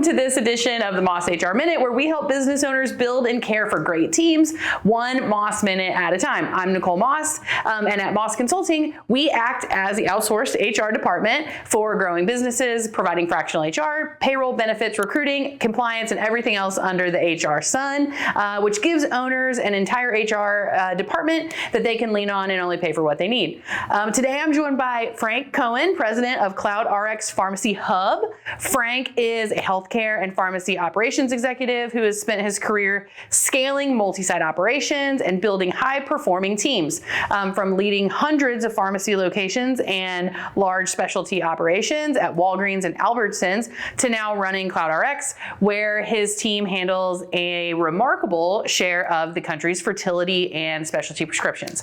to this edition of the Moss HR Minute, where we help business owners build and care for great teams, one Moss Minute at a time. I'm Nicole Moss, and at Moss Consulting, we act as the outsourced HR department for growing businesses, providing fractional HR, payroll, benefits, recruiting, compliance, and everything else under the HR sun, which gives owners an entire HR department that they can lean on and only pay for what they need. Today, I'm joined by Frank Koen, president of Cloud RX Pharmacy Hub. Frank is a healthcare and pharmacy operations executive who has spent his career scaling multi-site operations and building high-performing teams, from leading hundreds of pharmacy locations and large specialty operations at Walgreens and Albertsons to now running Cloud RX, where his team handles a remarkable share of the country's fertility and specialty prescriptions.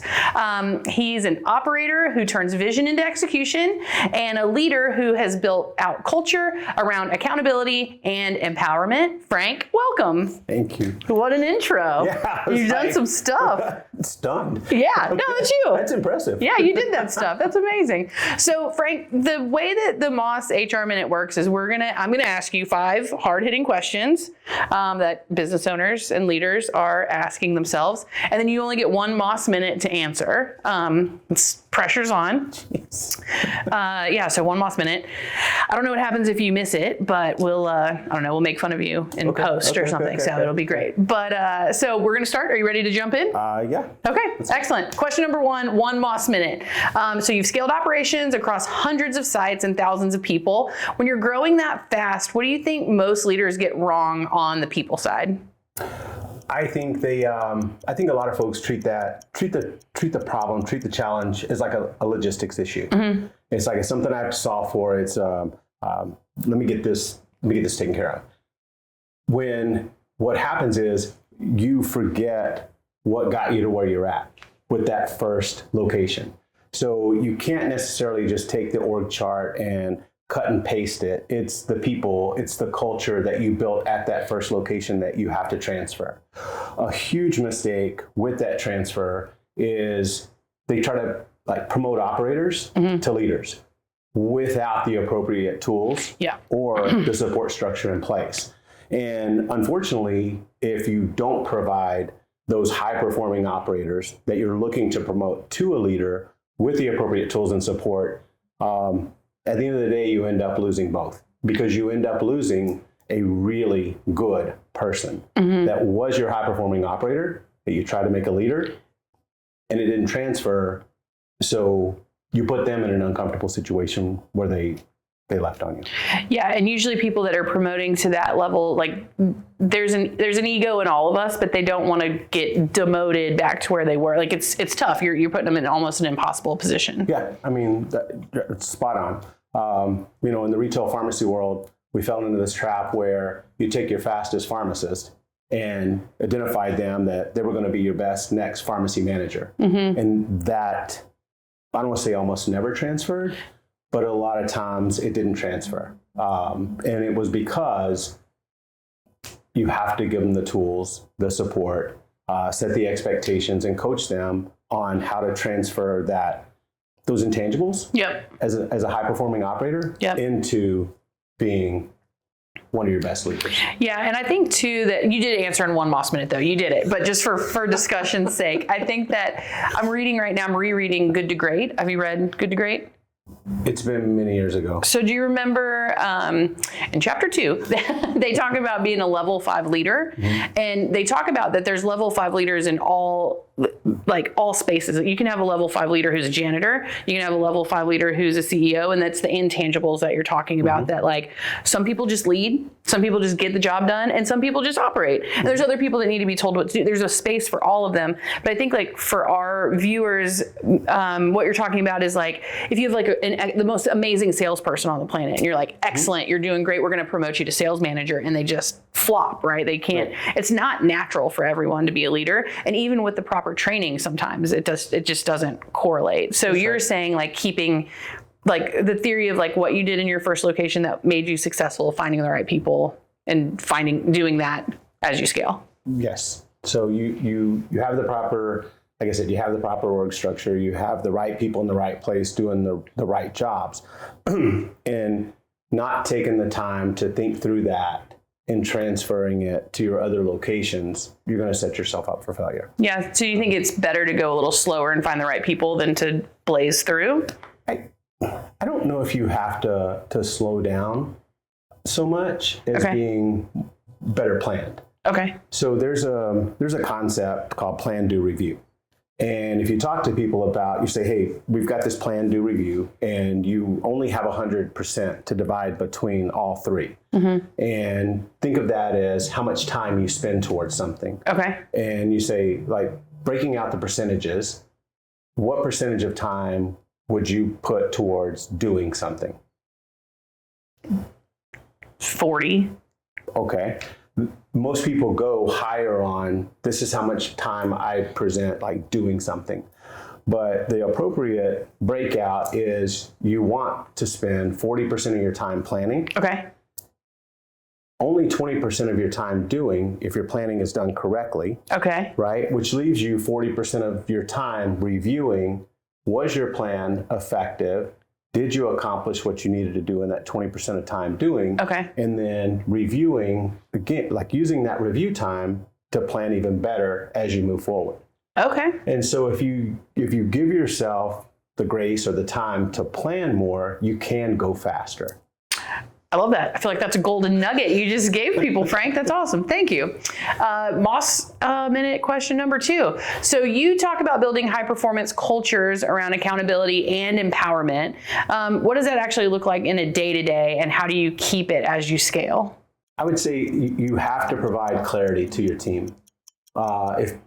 He's an operator who turns vision into execution and a leader who has built out culture around accountability and empowerment. Frank, welcome. Thank you. What an intro. Yeah, You've done some stuff. Stunned. Yeah, no, that's you. That's impressive. Yeah, you did that stuff. That's amazing. So, Frank, the way that the Moss HR Minute works is I'm gonna ask you 5 hard-hitting questions that business owners and leaders are asking themselves, and then you only get 1 Moss Minute to answer. Pressure's on. So 1 Moss Minute. I don't know what happens if you miss it, but we'll make fun of you in post or something. So it'll be great. But so we're gonna start. Are you ready to jump in? Yeah. Okay, excellent. Question number 1, 1 Moss Minute. So you've scaled operations across hundreds of sites and thousands of people. When you're growing that fast, what do you think most leaders get wrong on the people side? I think I think a lot of folks treat the problem, treat the challenge as like a logistics issue. Mm-hmm. It's like it's something I have to solve for. It's let me get this taken care of. When what happens is you forget what got you to where you're at with that first location. So you can't necessarily just take the org chart and cut and paste it. It's the people, it's the culture that you built at that first location that you have to transfer. A huge mistake with that transfer is they try to promote operators to leaders without the appropriate tools or the support structure in place. And unfortunately, if you don't provide those high-performing operators that you're looking to promote to a leader with the appropriate tools and support, at the end of the day, you end up losing both, because you end up losing a really good person that was your high-performing operator that you tried to make a leader, and it didn't transfer. So you put them in an uncomfortable situation where they left on you. Yeah, and usually people that are promoting to that level, there's an ego in all of us, but they don't want to get demoted back to where they were. It's tough. You're putting them in almost an impossible position. Yeah, I mean, it's spot on. In the retail pharmacy world, we fell into this trap where you take your fastest pharmacist and identified them that they were going to be your best next pharmacy manager. Mm-hmm. And that, I don't want to say almost never transferred, but a lot of times it didn't transfer. And it was because you have to give them the tools, the support, set the expectations, and coach them on how to transfer those intangibles as a high-performing operator into being one of your best leaders. Yeah, and I think too that you did answer in 1 Moss Minute though. You did it, but just for discussion's sake, I think that I'm rereading Good to Great. Have you read Good to Great? It's been many years ago. So do you remember in chapter 2, they talk about being a level 5 leader, and they talk about that there's level 5 leaders in all spaces. You can have a level 5 leader who's a janitor. You can have a level 5 leader who's a CEO, and that's the intangibles that you're talking about. That some people just lead, some people just get the job done, and some people just operate. And there's other people that need to be told what to do. There's a space for all of them. But I think for our viewers, what you're talking about is if you have the most amazing salesperson on the planet, and you're excellent, you're doing great, we're going to promote you to sales manager, and they just flop, right? They can't. It's not natural for everyone to be a leader, and even with the proper training, sometimes it just doesn't correlate. So you're saying keeping the theory of what you did in your first location that made you successful, finding the right people and doing that as you scale. Yes. So you have the proper, like I said, you have the proper org structure, you have the right people in the right place doing the right jobs. And not taking the time to think through that and transferring it to your other locations, you're going to set yourself up for failure. Yeah. So you think it's better to go a little slower and find the right people than to blaze through? I don't know if you have to slow down so much as being better planned. Okay. So there's a concept called plan, do, review. And if you talk to people about, you say, hey, we've got this plan, do, review, and you only have 100% to divide between all three. Mm-hmm. And think of that as how much time you spend towards something. Okay. And you say, like, breaking out the percentages, what percentage of time would you put towards doing something? 40. Okay. Most people go higher on, this is how much time I present like doing something. But the appropriate breakout is you want to spend 40% of your time planning. Okay. Only 20% of your time doing, if your planning is done correctly. Okay. Right? Which leaves you 40% of your time reviewing, was your plan effective? Did you accomplish what you needed to do in that 20% of time doing? Okay. And then reviewing, again, like using that review time to plan even better as you move forward. Okay. And so if you give yourself the grace or the time to plan more, you can go faster. I love that. I feel like that's a golden nugget you just gave people, Frank. That's awesome. Thank you. Moss minute question number 2. So you talk about building high performance cultures around accountability and empowerment. What does that actually look like in a day-to-day, and how do you keep it as you scale? I would say you have to provide clarity to your team. If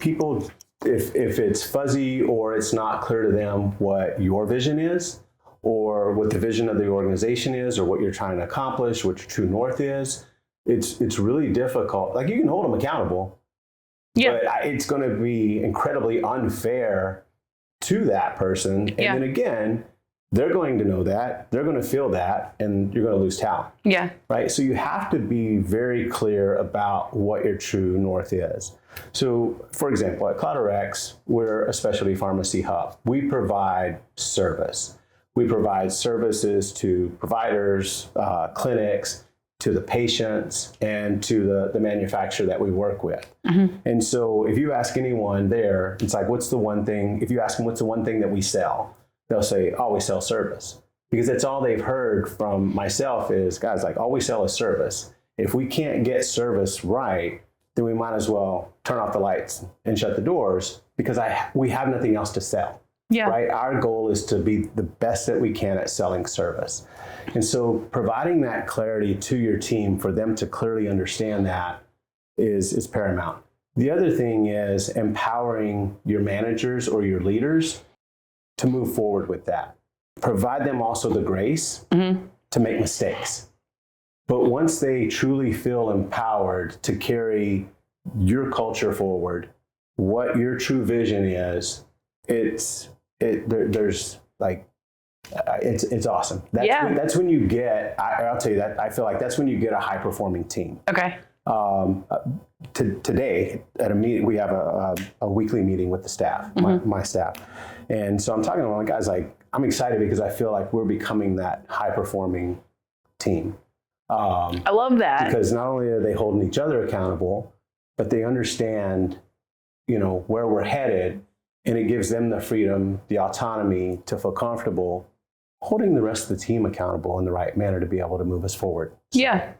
it's fuzzy or it's not clear to them what your vision is, or what the vision of the organization is, or what you're trying to accomplish, what your true north is, it's really difficult. Like, you can hold them accountable, but it's going to be incredibly unfair to that person. And then again, they're going to know that, they're going to feel that, and you're going to lose talent. Yeah. Right? So you have to be very clear about what your true north is. So, for example, at CloudRx, we're a specialty pharmacy hub. We provide service. We provide services to providers, clinics, to the patients, and to the manufacturer that we work with. Mm-hmm. And so if you ask anyone there, it's like, what's the one thing, if you ask them what's the one thing that we sell, they'll say, oh, we sell service. Because that's all they've heard from myself is, guys, like, all we sell is service. If we can't get service right, then we might as well turn off the lights and shut the doors, because we have nothing else to sell. Yeah. Right. Our goal is to be the best that we can at selling service. And so providing that clarity to your team for them to clearly understand that is paramount. The other thing is empowering your managers or your leaders to move forward with that. Provide them also the grace to make mistakes. But once they truly feel empowered to carry your culture forward, what your true vision is, it's awesome. That's when you get, I'll tell you that, I feel like that's when you get a high performing team. Okay. Today at a meeting, we have a weekly meeting with the staff, my staff. And so I'm talking to my guys, like, I'm excited because I feel like we're becoming that high performing team. I love that. Because not only are they holding each other accountable, but they understand, where we're headed. And it gives them the freedom, the autonomy to feel comfortable holding the rest of the team accountable in the right manner to be able to move us forward. So. Yeah.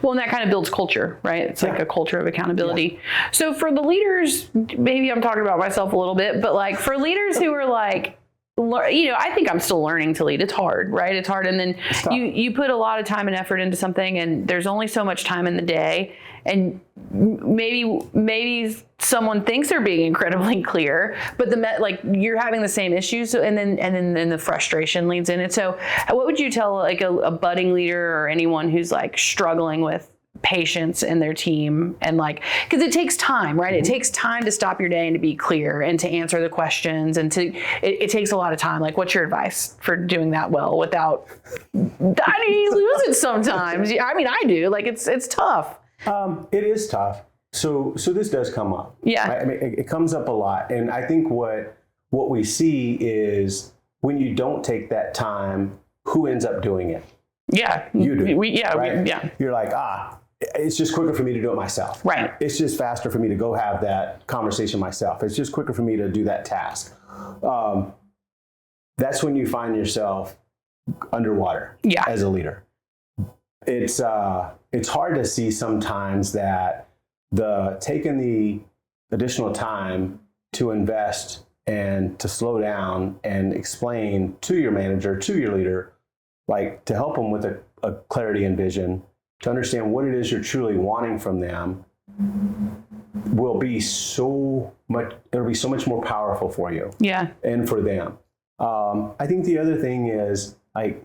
Well, and that kind of builds culture, right? It's like a culture of accountability. Yeah. So for the leaders, maybe I'm talking about myself a little bit, but like for leaders who are like, I think I'm still learning to lead. It's hard, right? It's hard. And then you put a lot of time and effort into something, and there's only so much time in the day. And maybe someone thinks they're being incredibly clear, but you're having the same issues, and then the frustration leads in it. So what would you tell like a budding leader or anyone who's like struggling with patience in their team, and because it takes time, right? Mm-hmm. It takes time to stop your day and to be clear and to answer the questions, and it takes a lot of time. Like, what's your advice for doing that well without, you lose it sometimes. I mean, I do. Like, it's tough. It is tough. So this does come up. Yeah. Right? I mean, it comes up a lot. And I think what we see is when you don't take that time, who ends up doing it? Yeah. You do. Right? Yeah. You're like, it's just quicker for me to do it myself. Right. It's just faster for me to go have that conversation myself. It's just quicker for me to do that task. That's when you find yourself underwater as a leader. It's hard to see sometimes that taking the additional time to invest and to slow down and explain to your manager, to your leader, like to help them with a clarity and vision, to understand what it is you're truly wanting from them, it'll be so much more powerful for you and for them. I think the other thing is like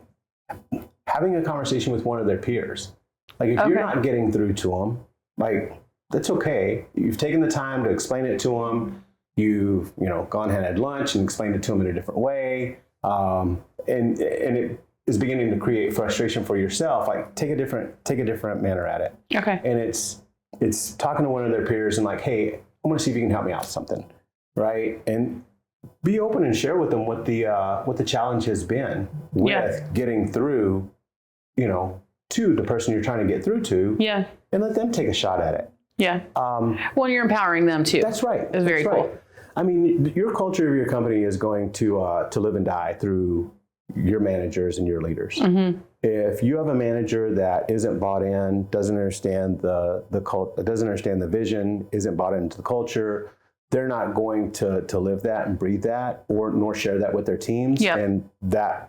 having a conversation with one of their peers. Like if you're not getting through to them, like that's okay. You've taken the time to explain it to them. You've gone ahead and had lunch and explained it to them in a different way. And it is beginning to create frustration for yourself. Like take a different manner at it. Okay. And it's talking to one of their peers and like, hey, I want to see if you can help me out with something, right? And be open and share with them what the challenge has been with getting through, to the person you're trying to get through to. Yeah. And let them take a shot at it. Yeah. Well, you're empowering them too. That's right. It's very cool. I mean, your culture of your company is going to live and die through your managers and your leaders. Mm-hmm. If you have a manager that isn't bought in, doesn't understand doesn't understand the vision, isn't bought into the culture, they're not going to live that and breathe that, nor share that with their teams. Yep. And that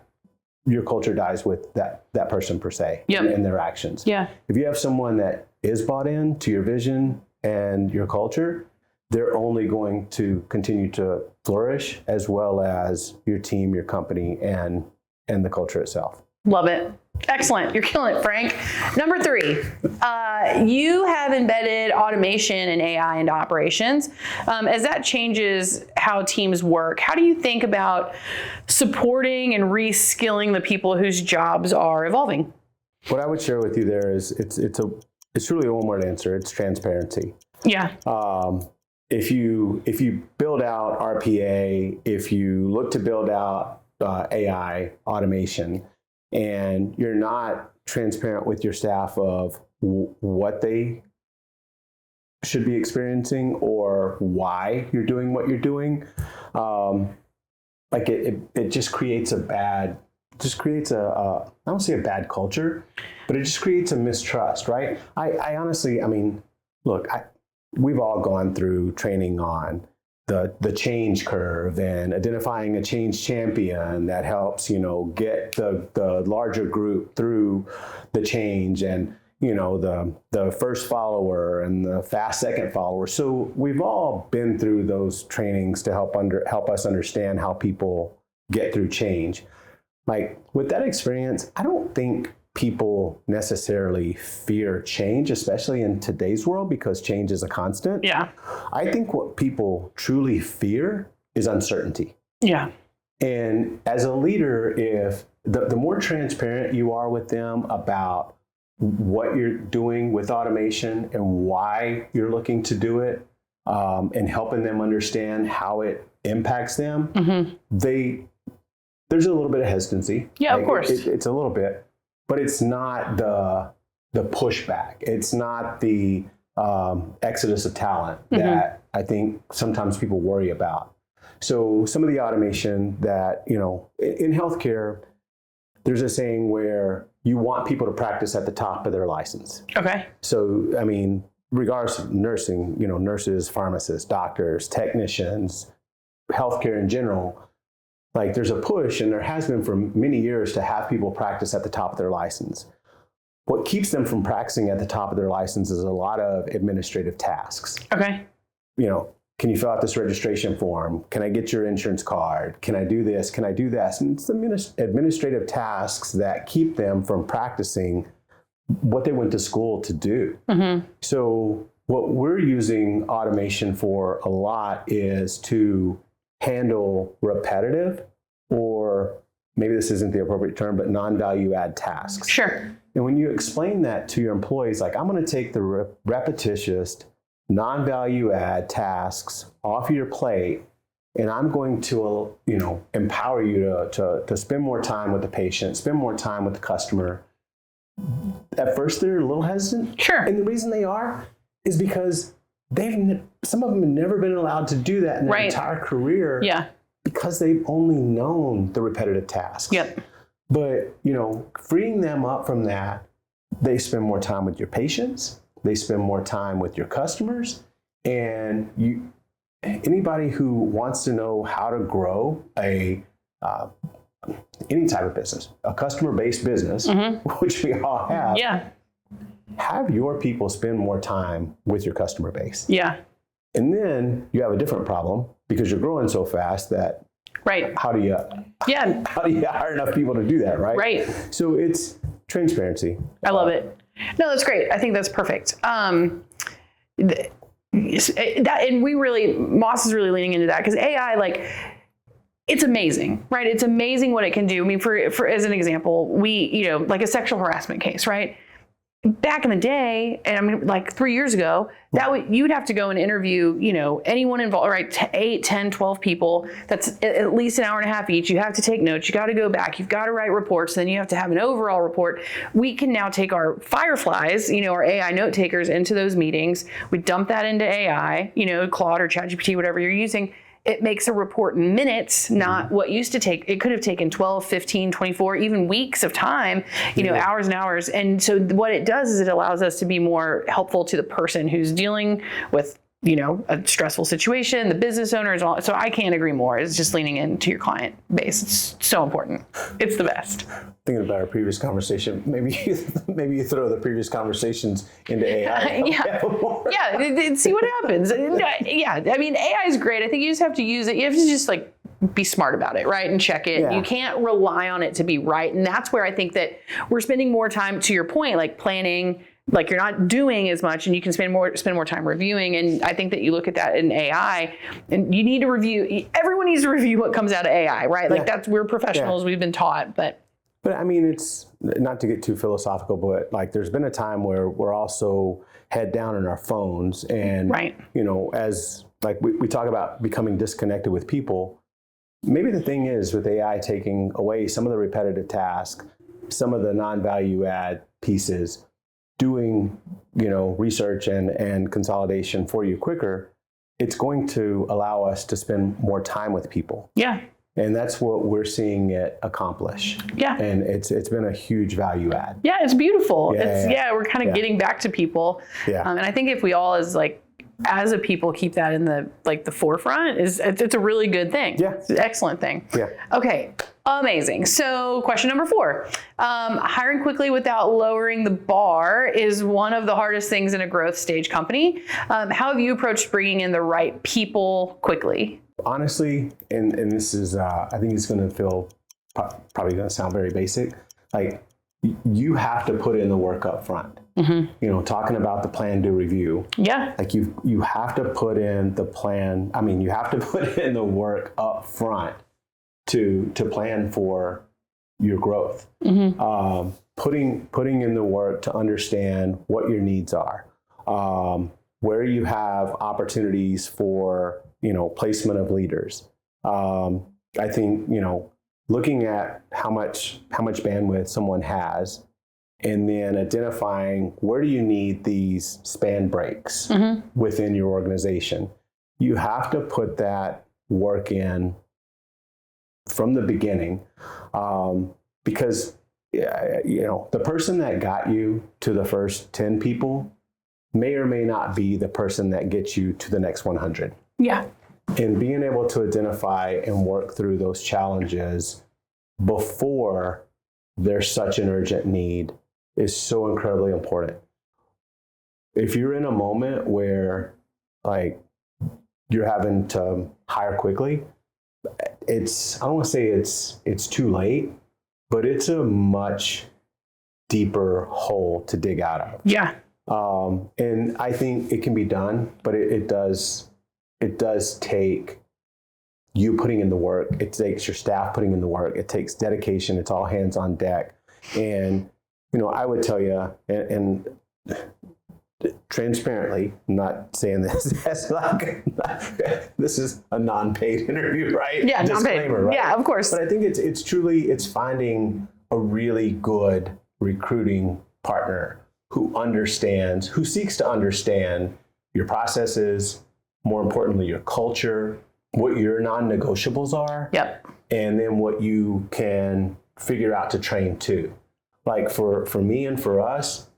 your culture dies with that person per se and their actions. Yeah. If you have someone that is bought in to your vision and your culture, they're only going to continue to flourish, as well as your team, your company, and the culture itself. Love it. Excellent. You're killing it, Frank. Number 3, you have embedded automation and AI into operations. As that changes how teams work, how do you think about supporting and reskilling the people whose jobs are evolving? What I would share with you there is it's really a one-word answer. It's transparency. Yeah. If you build out RPA, if you look to build out AI automation, and you're not transparent with your staff of what they should be experiencing or why you're doing what you're doing, like it just creates I don't say a bad culture, but it just creates a mistrust, right? I honestly, I mean, look, we've all gone through training on the change curve and identifying a change champion that helps, get the larger group through the change, and, the first follower and the fast second follower. So we've all been through those trainings to help us understand how people get through change. Like with that experience, I don't think people necessarily fear change, especially in today's world, because change is a constant. Yeah. I think what people truly fear is uncertainty. Yeah. And as a leader, if the more transparent you are with them about what you're doing with automation and why you're looking to do it, and helping them understand how it impacts them, there's a little bit of hesitancy. Yeah, of course. It's a little bit. But it's not the pushback. It's not the exodus of talent that I think sometimes people worry about. So some of the automation that, in healthcare, there's a saying where you want people to practice at the top of their license. Okay. So, I mean, regardless of nursing, nurses, pharmacists, doctors, technicians, healthcare in general, like there's a push, and there has been for many years, to have people practice at the top of their license. What keeps them from practicing at the top of their license is a lot of administrative tasks. Okay. Can you fill out this registration form? Can I get your insurance card? Can I do this? Can I do that? And it's the administrative tasks that keep them from practicing what they went to school to do. Mm-hmm. So what we're using automation for a lot is to handle repetitive, or maybe this isn't the appropriate term, but non-value add tasks. Sure. And when you explain that to your employees, like, I'm going to take the repetitious non-value add tasks off your plate, and I'm going to, empower you to spend more time with the patient, spend more time with the customer, at first they're a little hesitant. Sure. And the reason they are is because some of them have never been allowed to do that in their entire career. Yeah. Because they've only known the repetitive tasks. Yep. But, freeing them up from that, they spend more time with your patients, they spend more time with your customers, and anybody who wants to know how to grow any type of business, a customer-based business, which we all have, have your people spend more time with your customer base. Yeah. And then you have a different problem because you're growing so fast that how do you hire enough people to do that, right? Right. So it's transparency. I love it. No, that's great. I think that's perfect. And Moss is really leaning into that because AI, it's amazing, right? It's amazing what it can do. I mean, for as an example, like a sexual harassment case, right? Back in the day, and I mean, 3 years ago, you'd have to go and interview, anyone involved, right? 8, 10, 12 people. That's at least an hour and a half each. You have to take notes. You got to go back. You've got to write reports. Then you have to have an overall report. We can now take our fireflies, our AI note takers into those meetings. We dump that into AI, Claude or ChatGPT, whatever you're using. It makes a report in minutes, not what used to take. It could have taken 12, 15, 24, even weeks of time, hours and hours. And so what it does is it allows us to be more helpful to the person who's dealing with, a stressful situation, the business owners. So I can't agree more. It's just leaning into your client base. It's so important. It's the best. Thinking about our previous conversation, maybe you throw the previous conversations into AI. See what happens. Yeah, I mean, AI is great. I think you just have to use it. You have to just be smart about it, right? And check it. Yeah. You can't rely on it to be right. And that's where I think that we're spending more time, to your point, planning. You're not doing as much, and you can spend more time reviewing. And I think that you look at that in AI, and you need to review. Everyone needs to review what comes out of AI, right? We're professionals. We've been taught, but I mean, it's not to get too philosophical, but there's been a time where we're also head down in our phones, and as we talk about becoming disconnected with people. Maybe the thing is with AI taking away some of the repetitive tasks, some of the non-value add pieces, doing research and consolidation for you quicker, it's going to allow us to spend more time with people. Yeah. And that's what we're seeing it accomplish. Yeah. And it's been a huge value add. Yeah, it's beautiful. We're kind of getting back to people. Yeah. And I think if we all as a people keep that in the forefront, it's a really good thing. Yeah. It's an excellent thing. Yeah. Okay. Amazing. So question number 4, hiring quickly without lowering the bar is one of the hardest things in a growth stage company. How have you approached bringing in the right people quickly? Honestly, and this is, I think it's going to feel probably going to sound very basic. You have to put in the work up front. Mm-hmm. Talking about the plan to review. Yeah. You have to put in the plan. I mean, you have to put in the work up front to plan for your growth. Mm-hmm. Putting in the work to understand what your needs are, where you have opportunities for placement of leaders. I think looking at how much bandwidth someone has, and then identifying where do you need these span breaks within your organization. You have to put that work in from the beginning, because the person that got you to the first 10 people may or may not be the person that gets you to the next 100. Yeah. And being able to identify and work through those challenges before there's such an urgent need is so incredibly important. If you're in a moment where you're having to hire quickly, I don't want to say it's too late, but it's a much deeper hole to dig out of. Yeah. And I think it can be done, but it does take you putting in the work. It takes your staff putting in the work. It takes dedication. It's all hands on deck. And, I would tell you, and transparently, I'm not saying this as this is a non-paid interview, right? Yeah, non-paid. Right? Yeah, of course. But I think it's finding a really good recruiting partner who seeks to understand your processes, more importantly, your culture, what your non-negotiables are, Yep. and then what you can figure out to train to. Like for me and for us,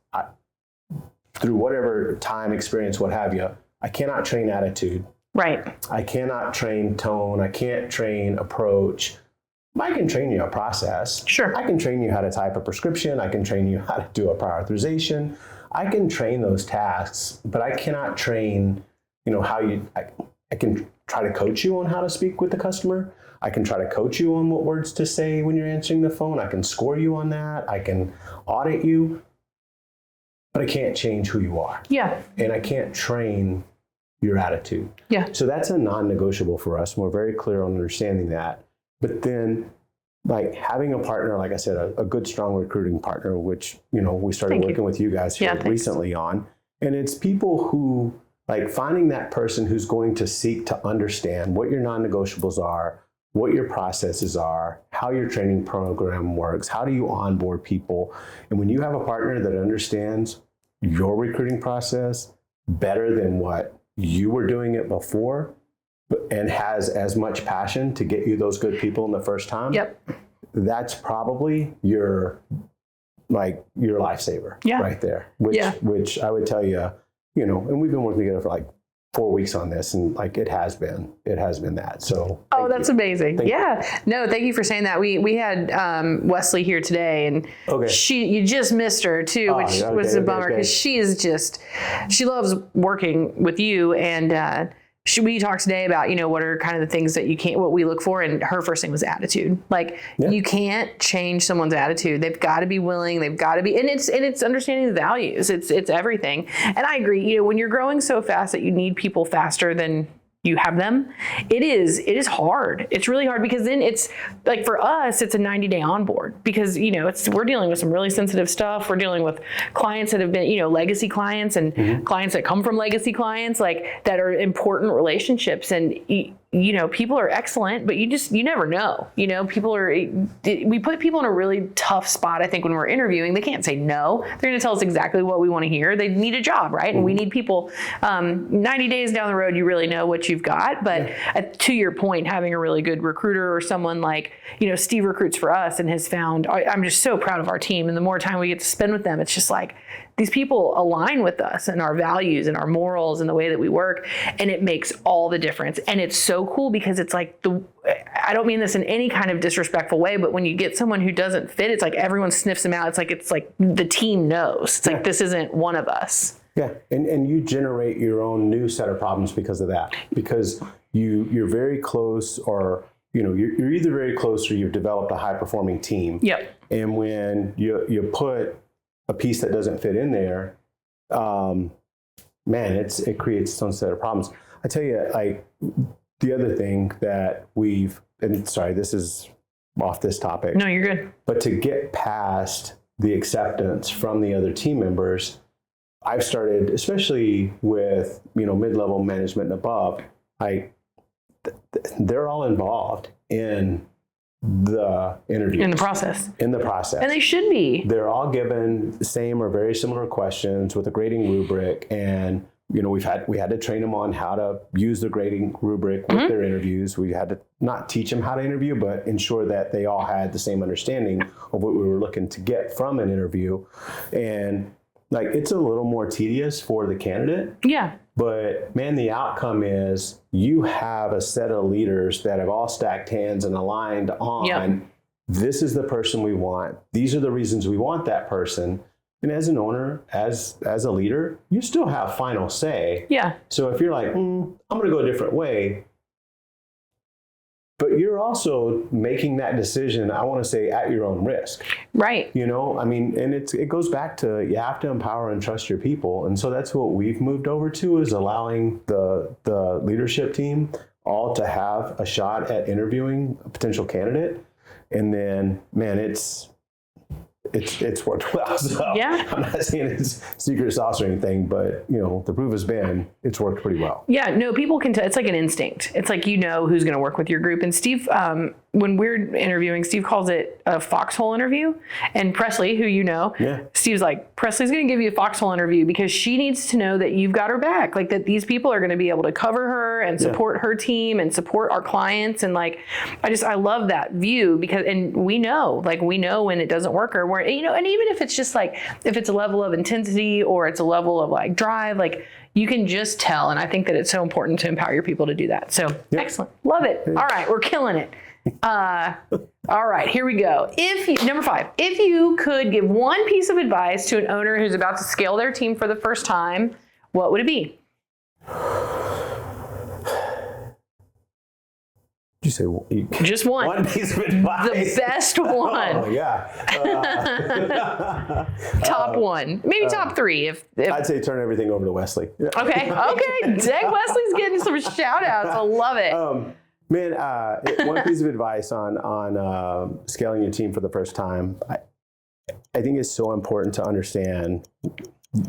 through whatever time, experience, what have you, I cannot train attitude. Right. I cannot train tone. I can't train approach. I can train you a process. Sure. I can train you how to type a prescription. I can train you how to do a prior authorization. I can train those tasks, but I cannot train, how I can try to coach you on how to speak with the customer. I can try to coach you on what words to say when you're answering the phone. I can score you on that. I can audit you, but I can't change who you are. Yeah. And I can't train your attitude. Yeah. So that's a non-negotiable for us. And we're very clear on understanding that. But then, like having a partner, like I said, a good, strong recruiting partner, which, we started working with you guys here recently on. And it's people who, like finding that person who's going to seek to understand what your non-negotiables are, what your processes are, how your training program works, how do you onboard people. And when you have a partner that understands your recruiting process better than what you were doing it before and has as much passion to get you those good people in the first time, that's probably your lifesaver right there, which I would tell you, and we've been working together for like 4 weeks on this, and like it has been that. So that's amazing. No, thank you for saying that. We had Wesley here today, and you just missed her too, which was a bummer because she loves working with you, and we talked today about, what are kind of the things that what we look for. And her first thing was attitude. Like you can't change someone's attitude. They've got to be willing. They've got to be, and it's understanding the values. It's everything. And I agree, when you're growing so fast that you need people faster than you have them, it is hard. It's really hard because then it's like for us, it's a 90-day onboard because, we're dealing with some really sensitive stuff. We're dealing with clients that have been, legacy clients and clients that come from legacy clients, like that are important relationships. And, people are excellent, but you never know, we put people in a really tough spot. I think when we're interviewing, they can't say no. They're going to tell us exactly what we want to hear. They need a job, right? And we need people, 90 days down the road, you really know what you've got. But to your point, having a really good recruiter or someone like, Steve recruits for us and has found, I'm just so proud of our team. And the more time we get to spend with them, it's just like, these people align with us and our values and our morals and the way that we work. And it makes all the difference. And it's so cool because it's like, I don't mean this in any kind of disrespectful way, but when you get someone who doesn't fit, it's like everyone sniffs them out. It's like the team knows. It's like, this isn't one of us. Yeah. And you generate your own new set of problems because of that, because you're very close or, you're either very close or you've developed a high performing team. Yep. And when you put a piece that doesn't fit in there, it creates its own set of problems. I tell you, like the other thing that this is off this topic. No, you're good. But to get past the acceptance from the other team members, I've started, especially with, mid-level management and above, they're all involved in the interview. In the process. And they should be. They're all given the same or very similar questions with a grading rubric. And, we had to train them on how to use the grading rubric with their interviews. We had to not teach them how to interview, but ensure that they all had the same understanding of what we were looking to get from an interview. And like, it's a little more tedious for the candidate. Yeah. But man, the outcome is you have a set of leaders that have all stacked hands and aligned on, this is the person we want. These are the reasons we want that person. And as an owner, as a leader, you still have final say. Yeah. So if you're like, I'm going to go a different way, but you're also making that decision, I want to say, at your own risk. Right. And it goes back to, you have to empower and trust your people. And so that's what we've moved over to, is allowing the leadership team all to have a shot at interviewing a potential candidate. And then, man, it's worked well. So I'm not saying it's secret sauce or anything, but the proof has been it's worked pretty well. Yeah, no, people can tell. It's like an instinct. It's like, who's going to work with your group. And Steve when we're interviewing, Steve calls it a foxhole interview. And Presley, who you know, Steve's like, Presley's going to give you a foxhole interview because she needs to know that you've got her back. Like that these people are going to be able to cover her and support her team and support our clients. And like, I love that view and we know when it doesn't work or where, and even if it's just like, if it's a level of intensity or it's a level of like drive, like you can just tell. And I think that it's so important to empower your people to do that. So excellent. Love it. All right. We're killing it. All right, here we go. Number 5, if you could give one piece of advice to an owner who's about to scale their team for the first time, what would it be? You say just one. One piece of advice. The best one. Oh yeah. Top one, maybe top 3. If I'd say turn everything over to Wesley. Okay. Dang, Wesley's getting some shout outs. I love it. Man, one piece of advice on scaling your team for the first time. I think it's so important to understand.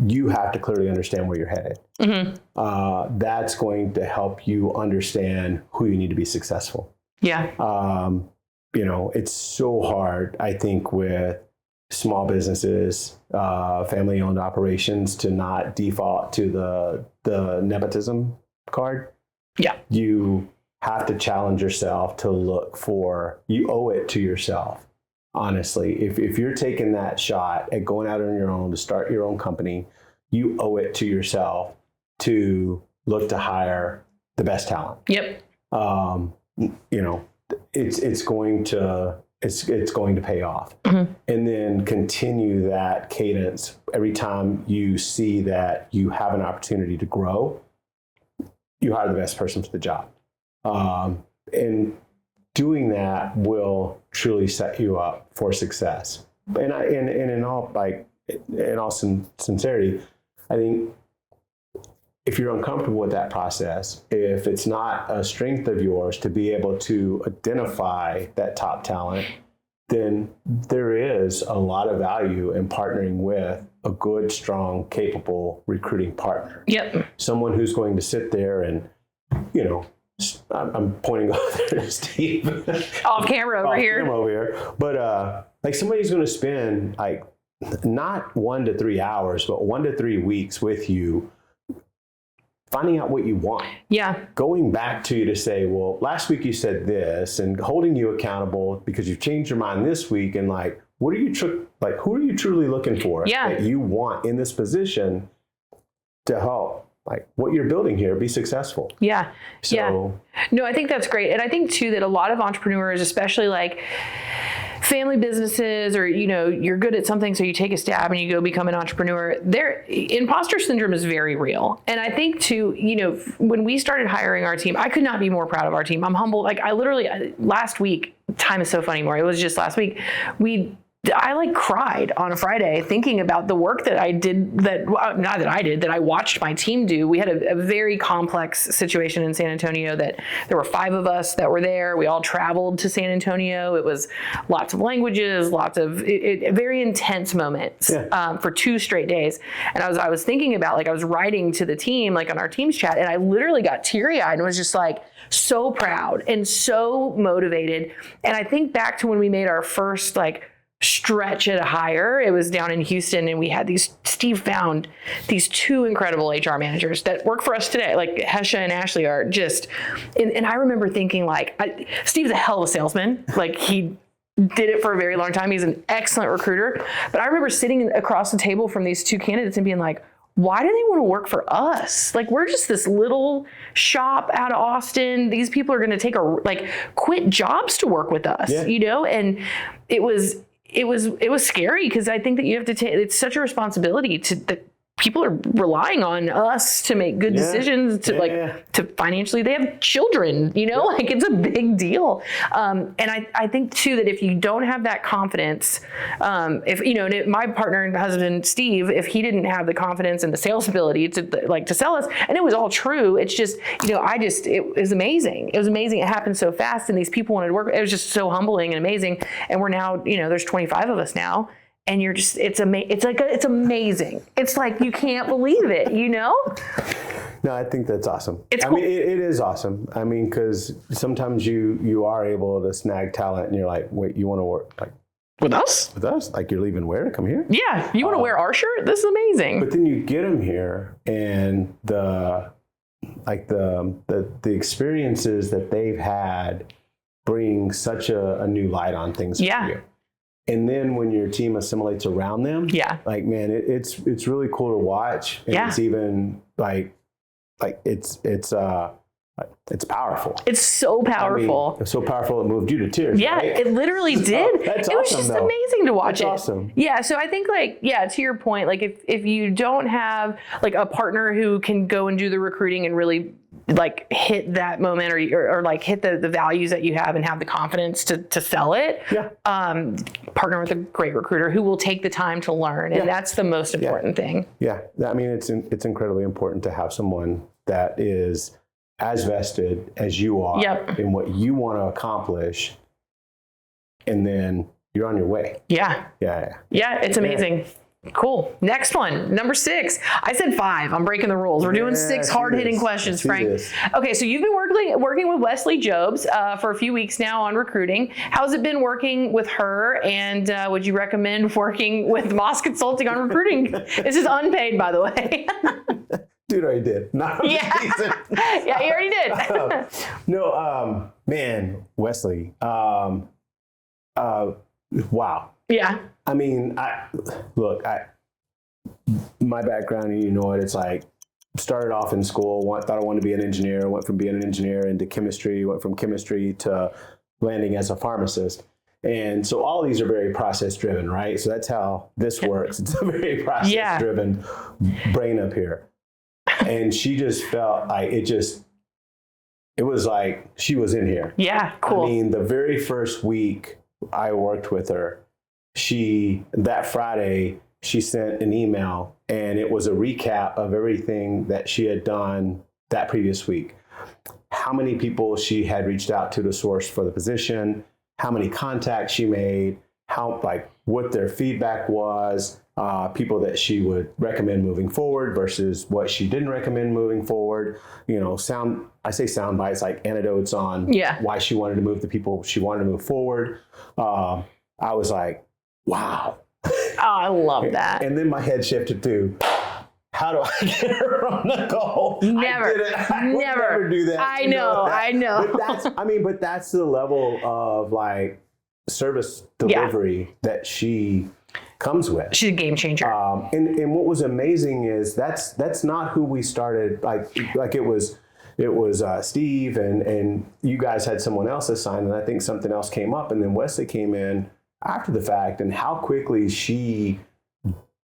You have to clearly understand where you're headed. Mm-hmm. That's going to help you understand who you need to be successful. Yeah. It's so hard, I think, with small businesses, family-owned operations to not default to the nepotism card. Yeah. You have to challenge yourself to look for, you owe it to yourself, honestly. If you're taking that shot at going out on your own to start your own company, you owe it to yourself to look to hire the best talent. Yep. It's going to pay off. Mm-hmm. And then continue that cadence every time you see that you have an opportunity to grow, you hire the best person for the job. And doing that will truly set you up for success. And in all sincerity, I think if you're uncomfortable with that process, if it's not a strength of yours to be able to identify that top talent, then there is a lot of value in partnering with a good, strong, capable recruiting partner. Yep. Someone who's going to sit there and, I'm pointing over there to Steve. Off camera over here. But somebody who's going to spend not 1 to 3 hours, but 1 to 3 weeks with you, finding out what you want. Yeah. Going back to you to say, well, last week you said this, and holding you accountable because you've changed your mind this week, and who are you truly looking for that you want in this position to help what you're building here be successful. Yeah. So, no, I think that's great. And I think too that a lot of entrepreneurs, especially family businesses, or you're good at something, so you take a stab and you go become an entrepreneur, imposter syndrome is very real. And I think too, when we started hiring our team, I could not be more proud of our team. I'm humbled. Last week, time is so funny more. It was just last week, I cried on a Friday thinking about the work that I did, that I watched my team do. We had a very complex situation in San Antonio that there were 5 of us that were there. We all traveled to San Antonio. It was lots of languages, lots of very intense moments for 2 straight days. And I was thinking about, I was writing to the team, on our team's chat, and I literally got teary-eyed and was just so proud and so motivated. And I think back to when we made our first stretch at a hire. It was down in Houston, and we had Steve found these 2 incredible HR managers that work for us today. Hesha and Ashley are just, and I remember thinking Steve's a hell of a salesman. He did it for a very long time. He's an excellent recruiter. But I remember sitting across the table from these 2 candidates and being why do they want to work for us? We're just this little shop out of Austin. These people are going to quit jobs to work with us, and it was scary because I think that you have to take, it's such a responsibility that people are relying on us to make good decisions, to financially, they have children, it's a big deal. And I think too, that if you don't have that confidence, if my partner and husband, Steve, if he didn't have the confidence and the sales ability to sell us, and it was all true, it's just, it was amazing. It was amazing. It happened so fast, and these people wanted to work. It was just so humbling and amazing. And we're now, there's 25 of us now. and you're just, it's amazing. It's like, you can't believe it, you know? No, I think that's awesome. It's cool. I mean, it is awesome. I mean, because sometimes you are able to snag talent and you're like, wait, you want to work like with us? With us? Like you're leaving where to come here? Yeah. You want to wear our shirt? This is amazing. But then you get them here and the experiences that they've had bring such a new light on things for you. And then when your team assimilates around them, like, man, it's really cool to watch. And it's even it's powerful. It's so powerful. I mean, it's so powerful it moved you to tears. Yeah, right? it literally did. That's it was awesome, just though. amazing to watch. That's awesome. Yeah, so I think to your point, like if you don't have like a partner who can go and do the recruiting and really like hit that moment or like hit the values that you have and have the confidence to sell it, partner with a great recruiter who will take the time to learn. And that's the most important thing. Yeah, I mean, it's incredibly important to have someone that is as vested as you are in what you want to accomplish, and then you're on your way. Yeah, it's amazing. Cool. Next one, number 6. I said 5. I'm breaking the rules. We're doing 6 hard-hitting questions, Frank. Okay, so you've been working with Wesley Jobs for a few weeks now on recruiting. How's it been working with her? And would you recommend working with Moss Consulting on recruiting? This is unpaid, by the way. Dude, I did. No, yeah, you already did. No, man, Wesley. Wow. Yeah. I mean, my background, you know it. It's like started off in school, thought I wanted to be an engineer. Went from being an engineer into chemistry. Went from chemistry to landing as a pharmacist. And so all these are very process driven, right? So that's how this works. It's a very process driven brain up here. And she just felt like it was like she was in here. Yeah, cool. I mean, the very first week I worked with her, that Friday, she sent an email and it was a recap of everything that she had done that previous week. How many people she had reached out to source for the position, how many contacts she made, what their feedback was, people that she would recommend moving forward versus what she didn't recommend moving forward. You know, I say sound bites, like anecdotes on why she wanted to move the people she wanted to move forward. I was like, wow. Oh, I love that. And then my head shifted to, how do I get her from the goal? I would never do that. I know. But that's the level of like service delivery that she comes with. She's a game changer. And what was amazing is that's not who we started. Like it was Steve and you guys had someone else assigned, and I think something else came up, and then Wesley came in after the fact, and how quickly she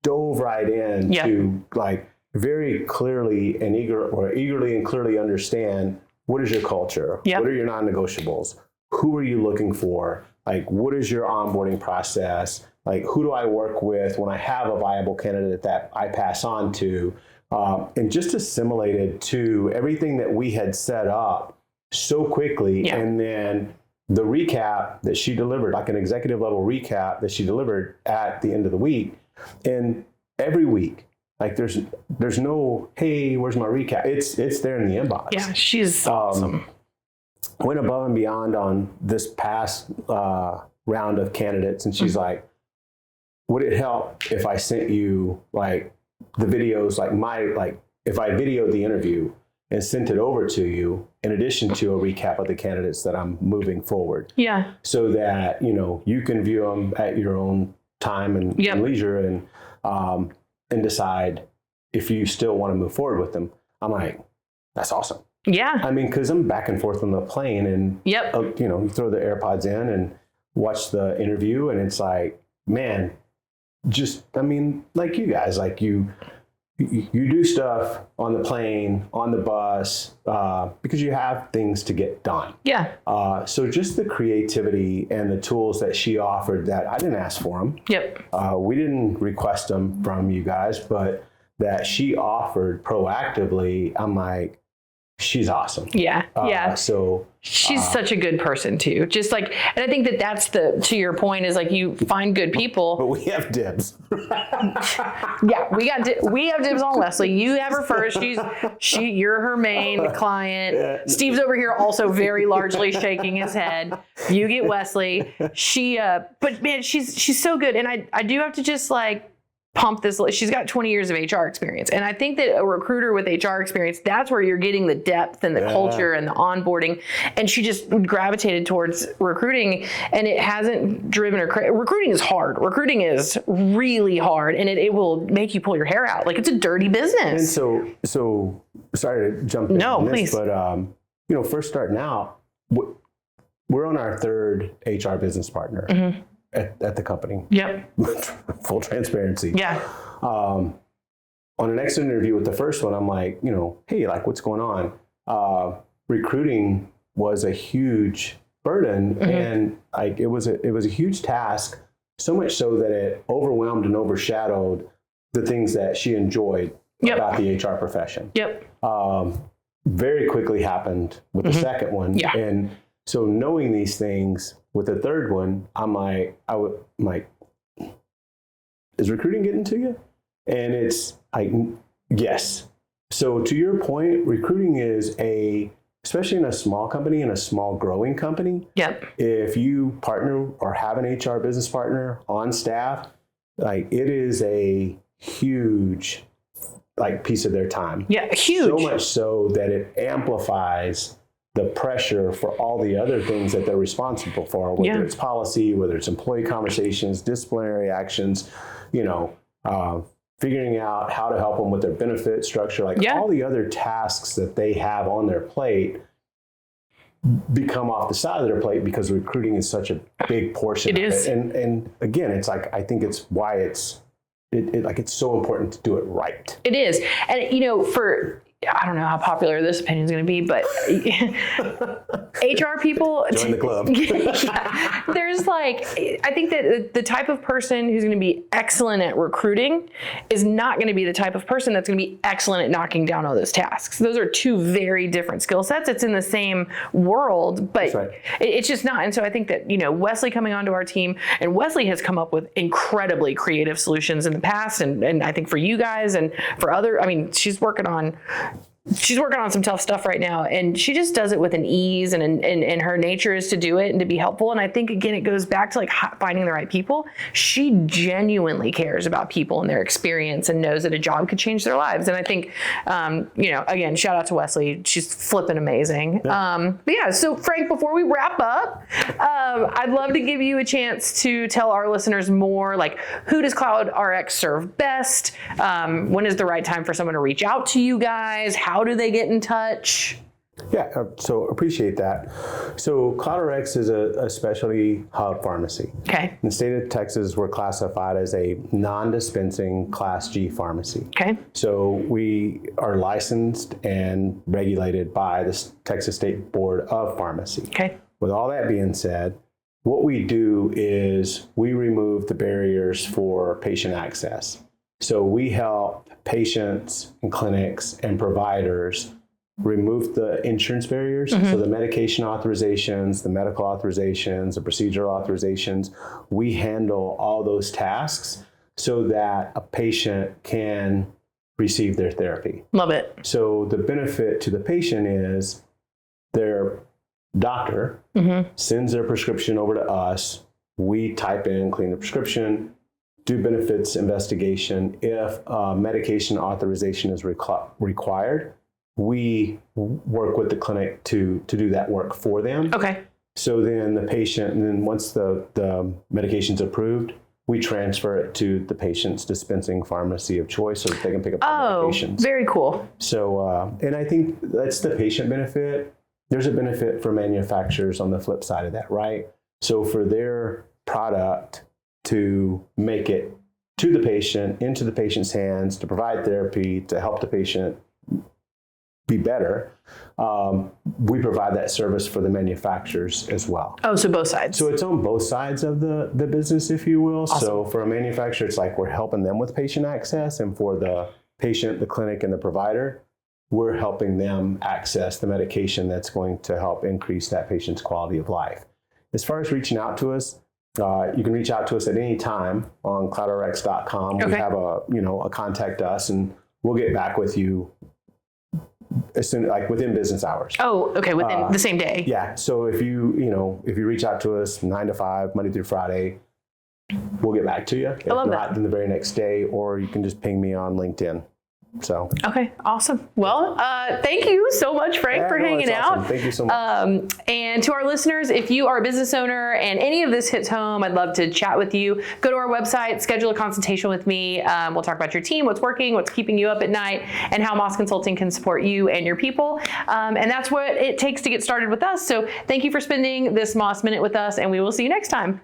dove right in to like very clearly and eagerly and clearly understand, what is your culture? What are your non-negotiables? Who are you looking for? Like, what is your onboarding process? Like, who do I work with when I have a viable candidate that I pass on to? And just assimilated to everything that we had set up so quickly. And then the recap that she delivered, like an executive level recap that she delivered at the end of the week. And every week, like there's no, hey, where's my recap? It's there in the inbox. Yeah, she's awesome. Went above and beyond on this past round of candidates. And she's like, would it help if I sent you like the videos, if I videoed the interview and sent it over to you in addition to a recap of the candidates that I'm moving forward? Yeah. So that, you can view them at your own time and leisure and decide if you still want to move forward with them. I'm like, that's awesome. Yeah. I mean, because I'm back and forth on the plane and, you throw the AirPods in and watch the interview, and it's like, man, like you guys, like you do stuff on the plane, on the bus, because you have things to get done. Yeah. So just the creativity and the tools that she offered that I didn't ask for them. Yep. We didn't request them from you guys, but that she offered proactively. I'm like, she's awesome. Yeah. Yeah. So she's such a good person too. Just like, and I think that that's to your point is like you find good people. But we have dibs. Yeah, we have dibs on Wesley. You have her first. You're her main client. Yeah. Steve's over here also very largely shaking his head. You get Wesley. But man, she's so good. And I do have to just like pump this. She's got 20 years of HR experience. And I think that a recruiter with HR experience, that's where you're getting the depth and the culture and the onboarding. And she just gravitated towards recruiting, and it hasn't driven her. Recruiting is hard. Recruiting is really hard, and it will make you pull your hair out. Like, it's a dirty business. And so sorry to jump in. No, on this, please. But, first starting out, we're on our third HR business partner. Mm-hmm. At the company. Yep. Full transparency. Yeah. On an exit interview with the first one, I'm like, hey, like, what's going on? Recruiting was a huge burden, mm-hmm. and like it was a huge task, so much so that it overwhelmed and overshadowed the things that she enjoyed about the HR profession. Yep. Very quickly happened with the second one. Yeah. And so knowing these things with the third one, I'm like, is recruiting getting to you? And it's like, yes. So to your point, recruiting is especially in a small company, in a small growing company. Yep. If you partner or have an HR business partner on staff, like, it is a huge piece of their time. Yeah, huge. So much so that it amplifies the pressure for all the other things that they're responsible for, whether it's policy, whether it's employee conversations, disciplinary actions, figuring out how to help them with their benefit structure, all the other tasks that they have on their plate become off the side of their plate because recruiting is such a big portion of it. And again, it's like, I think it's why it's so important to do it right. It is. And, I don't know how popular this opinion is going to be, but HR people join the club. There's I think that the type of person who's going to be excellent at recruiting is not going to be the type of person that's going to be excellent at knocking down all those tasks. Those are two very different skill sets. It's in the same world, but it's just not. And so I think that, Wesley coming onto our team, and Wesley has come up with incredibly creative solutions in the past. And I think for you guys and for she's working on some tough stuff right now, and she just does it with an ease, and her nature is to do it and to be helpful. And I think, again, it goes back to finding the right people. She genuinely cares about people and their experience and knows that a job could change their lives. And I think, again, shout out to Wesley. She's flipping amazing. Yeah. So Frank, before we wrap up, I'd love to give you a chance to tell our listeners more, who does CloudRx serve best? When is the right time for someone to reach out to you guys? How do they get in touch? Yeah, so appreciate that. So CloudRx is a specialty hub pharmacy. Okay. In the state of Texas, we're classified as a non-dispensing Class G pharmacy. Okay. So we are licensed and regulated by the Texas State Board of Pharmacy. Okay. With all that being said, what we do is we remove the barriers for patient access. So we help patients and clinics and providers remove the insurance barriers. Mm-hmm. So the medication authorizations, the medical authorizations, the procedural authorizations, we handle all those tasks so that a patient can receive their therapy. Love it. So the benefit to the patient is their doctor sends their prescription over to us. We type in, clean the prescription, do benefits investigation. If medication authorization is required, we work with the clinic to do that work for them. Okay. So then the patient, and then once the medication's approved, we transfer it to the patient's dispensing pharmacy of choice so that they can pick up the medications. Very cool. So, and I think that's the patient benefit. There's a benefit for manufacturers on the flip side of that, right? So for their product to make it to the patient, into the patient's hands, to provide therapy, to help the patient be better, we provide that service for the manufacturers as well. Oh, so both sides. So it's on both sides of the business, if you will. Awesome. So for a manufacturer, it's like we're helping them with patient access, and for the patient, the clinic, and the provider, we're helping them access the medication that's going to help increase that patient's quality of life. As far as reaching out to us, you can reach out to us at any time on cloudrx.com. Okay. We have a contact us, and we'll get back with you as soon, like within business hours. Oh, okay, within the same day. Yeah. So if you reach out to us 9 to 5, Monday through Friday, we'll get back to you. If not, then the very next day, or you can just ping me on LinkedIn. So. Okay, awesome. Well, thank you so much, Frank, for hanging out. Awesome. Thank you so much. And to our listeners, if you are a business owner and any of this hits home, I'd love to chat with you. Go to our website, schedule a consultation with me. We'll talk about your team, what's working, what's keeping you up at night, and how Moss Consulting can support you and your people. And that's what it takes to get started with us. So thank you for spending this Moss Minute with us, and we will see you next time.